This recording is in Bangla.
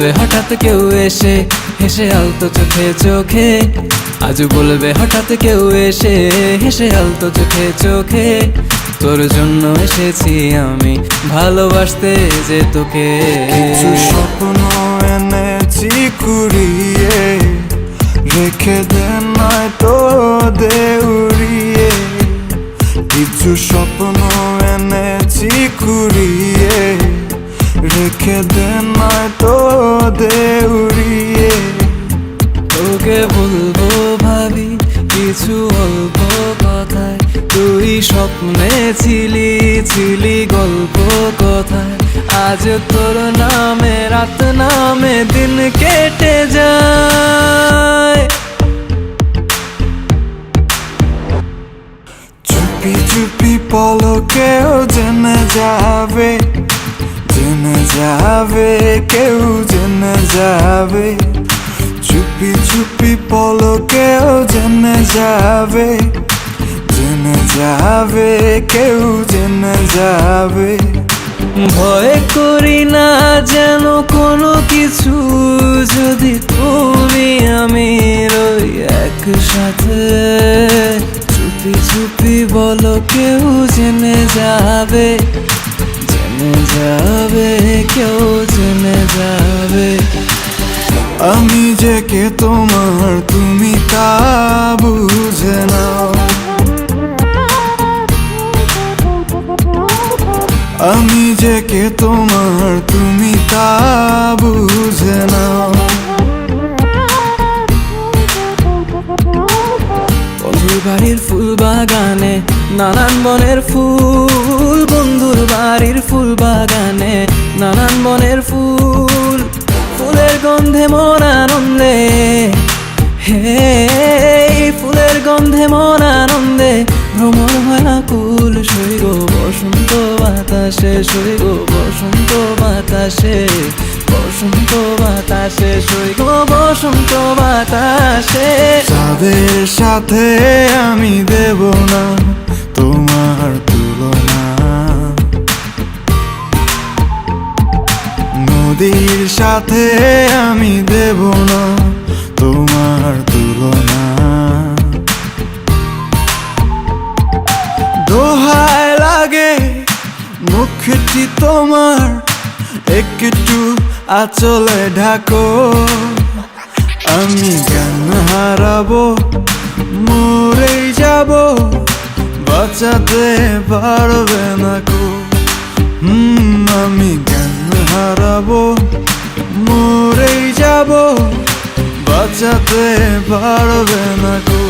বলবে হঠাৎ কেউ এসে হেসে আলতো চোখে চোখে, আজ বলবে হঠাৎ কেউ এসে হেসে আলতো চোখে চোখে, তোর জন্য এসেছি আমি ভালোবাসতে যে তোকে। কিছু স্বপ্ন এনেছি কুড়িয়ে, রেখে দে নয়তো দে উড়িয়ে। কিছু স্বপ্ন এনেছি কুড়িয়ে, রেখে দে নয়তো দে উড়িয়ে। তোকে বলবো ভাবি কিছু অল্প কথায়, তুই স্বপ্নে ছিলি ছিলি গল্প কথায়, আজ তোর নামে রাত নামে দিন কেটে যায়। চুপি চুপি পলকেও জেনে যাবে, জেনে যাবে কেউ জেনে যাবে। চুপি চুপি পলকেও জেনে যাবে, জেনে যাবে কেউ জেনে যাবে। ভয় করি না যেন কোনো কিছু, যদি তুমি আমি রই একসাথে। চুপি চুপি বলো কেউ জেনে যাবে, জেনে যাবে কেউ জেনে যাবে। আমি যে কে তোমার তুমি তা বুঝে নাও, আমি যে কে তোমার তুমি তা বুঝে নাও। বন্ধুর বাড়ির ফুল বাগানে নানান বনের ফুল, বন্ধুর বাড়ির ফুল বাগানে নানান বনের ফুল, ফুলের গন্ধে মন আনন্দে, হে ফুলের গন্ধে মন আনন্দে ভ্রমণ হয় আকুল। সই গো বসন্ত বাতাসে, সই গো বসন্ত বাতাসে, বসন্ত বাতাসে, সই গো বসন্ত বাতাসে। তাদের সাথে আমি দেব না তোমার তুলনা, নদীর সাথে আমি দেব না তোমার তুলনা। দোহায় লাগে মুখটি তোমার, একটু আঁচলে ঢাকো। আমি জ্ঞান হারাবো, মরেই যাব, বাঁচাতে পারবে না কো। আমি জ্ঞান হারাবো, মরেই যাব, বাঁচাতে পারবে না কো।